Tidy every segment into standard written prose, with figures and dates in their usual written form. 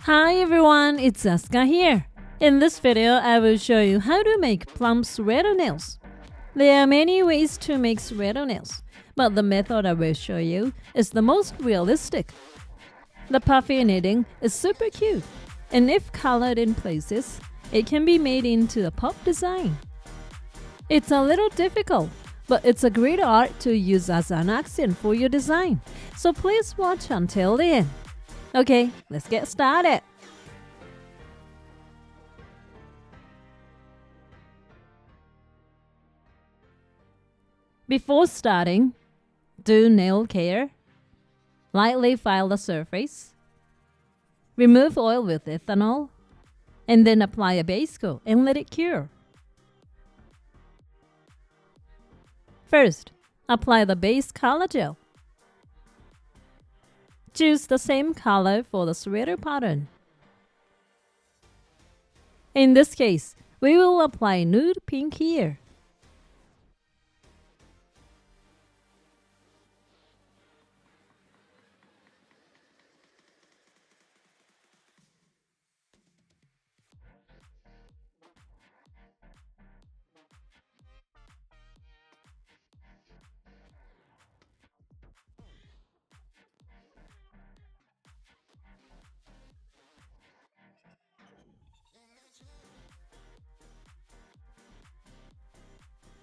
Hi everyone, it's ASKA here. In this video, I will show you how to make plump sweater nails. There are many ways to make sweater nails, but the method I will show you is the most realistic. The puffy knitting is super cute, and if colored in places, it can be made into a pop design. It's a little difficult, but it's a great art to use as an accent for your design, so please watch until the end. Okay, let's get started. Before starting, do nail care. Lightly file the surface. Remove oil with ethanol, and then apply a base coat and let it cure. First, apply the base color gel. Choose the same color for the sweater pattern. In this case, we will apply nude pink here.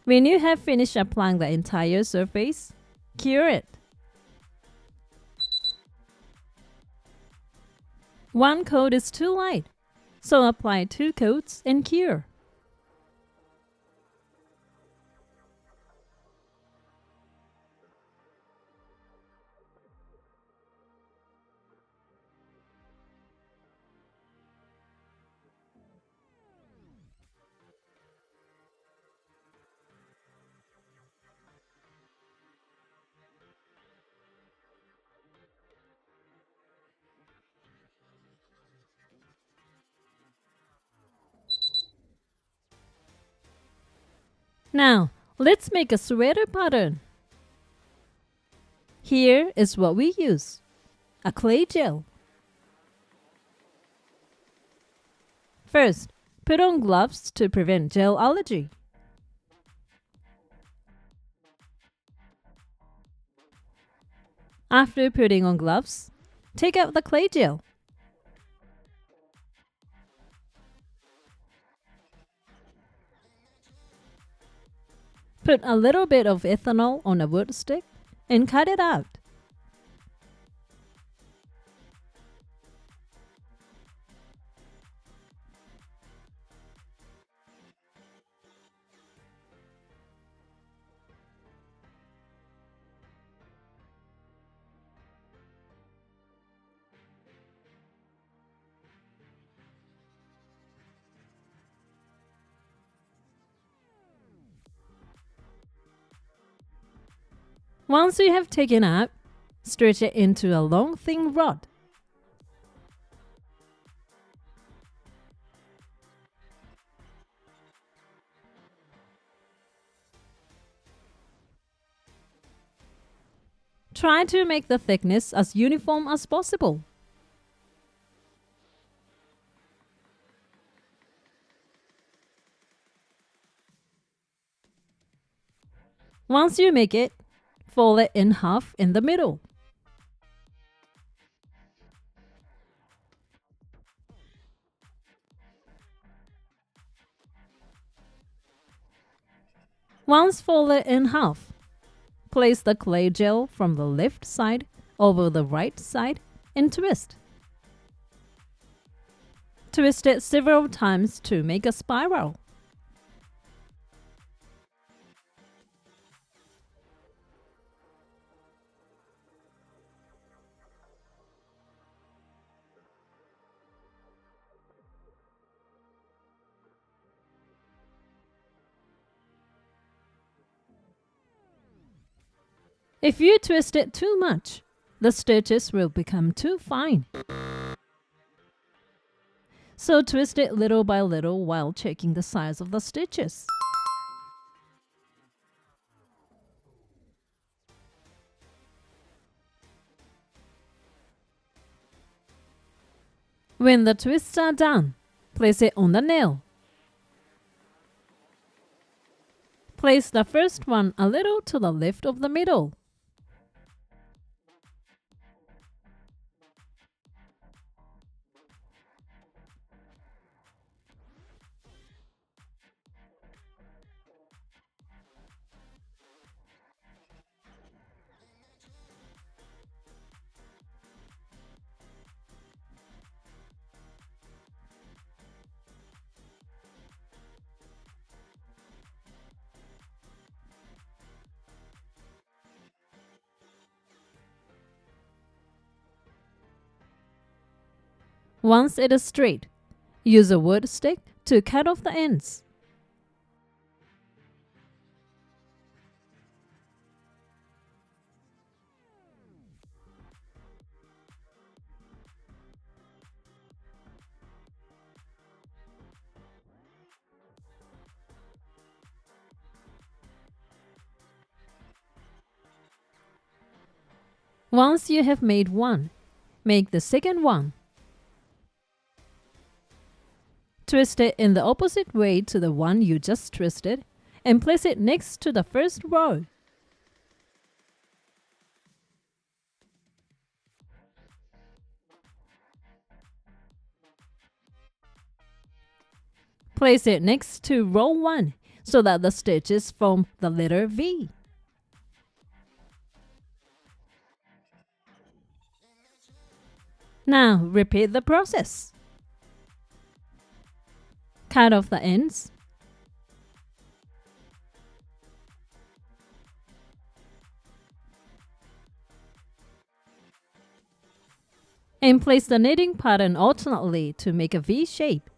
When you have finished applying the entire surface, cure it. One coat is too light, so apply 2 coats and cure. Now, let's make a sweater pattern. Here is what we use: a clay gel. First, put on gloves to prevent gel allergy. After putting on gloves, take out the clay gel. Put a little bit of ethanol on a wood stick and cut it out. Once you have taken out, stretch it into a long thin rod. Try to make the thickness as uniform as possible. Once you make it, fold it in half in the middle. Once folded in half, place the clay gel from the left side over the right side and twist. Twist it several times to make a spiral. If you twist it too much, the stitches will become too fine. So twist it little by little while checking the size of the stitches. When the twists are done, place it on the nail. Place the first one a little to the left of the middle. Once it is straight, use a wood stick to cut off the ends. Once you have made one, make the second one. Twist it in the opposite way to the one you just twisted and place it next to the first row. Place it next to row 1 so that the stitches form the letter V. Now repeat the process. Cut off the ends. And place the knitting pattern alternately to make a V shape.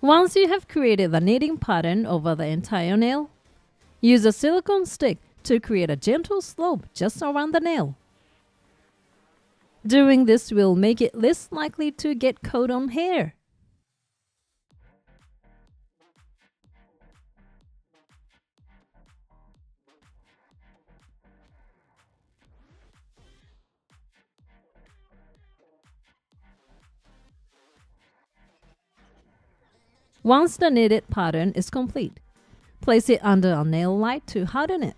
Once you have created the knitting pattern over the entire nail, use a silicone stick to create a gentle slope just around the nail. Doing this will make it less likely to get caught on hair. Once the knitted pattern is complete, place it under a nail light to harden it.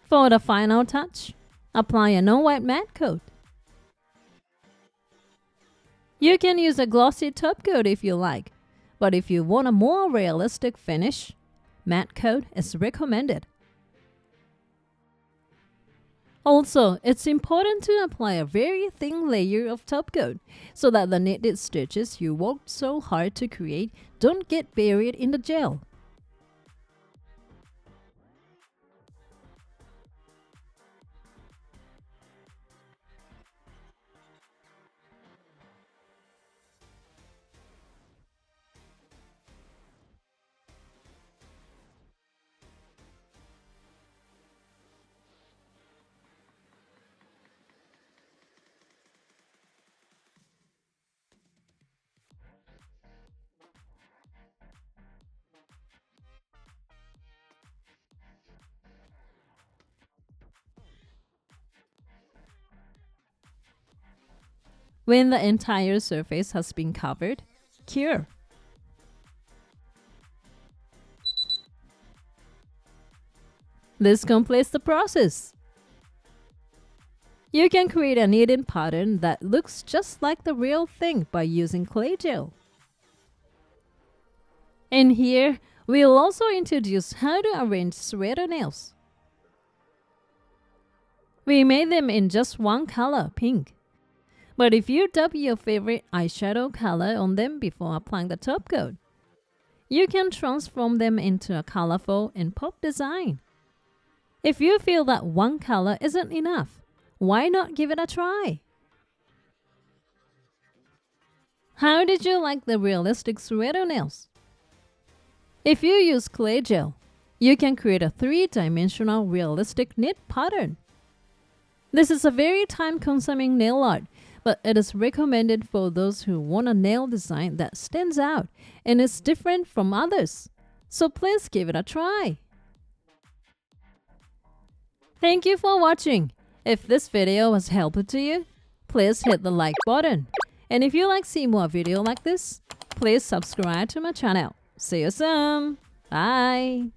For the final touch, apply a non-white matte coat. You can use a glossy top coat if you like, but if you want a more realistic finish, matte coat is recommended. Also, it's important to apply a very thin layer of top coat so that the knitted stitches you worked so hard to create don't get buried in the gel. When the entire surface has been covered, cure. This completes the process. You can create a knitting pattern that looks just like the real thing by using clay gel. In here, we'll also introduce how to arrange sweater nails. We made them in just one color, pink. But if you dab your favorite eyeshadow color on them before applying the top coat, you can transform them into a colorful and pop design. If you feel that one color isn't enough, why not give it a try? How did you like the realistic sweater nails? If you use clay gel, you can create a three-dimensional realistic knit pattern. This is a very time-consuming nail art, but it is recommended for those who want a nail design that stands out and is different from others. So please give it a try. Thank you for watching. If this video was helpful to you, please hit the like button. And if you like to see more videos like this, please subscribe to my channel. See you soon. Bye.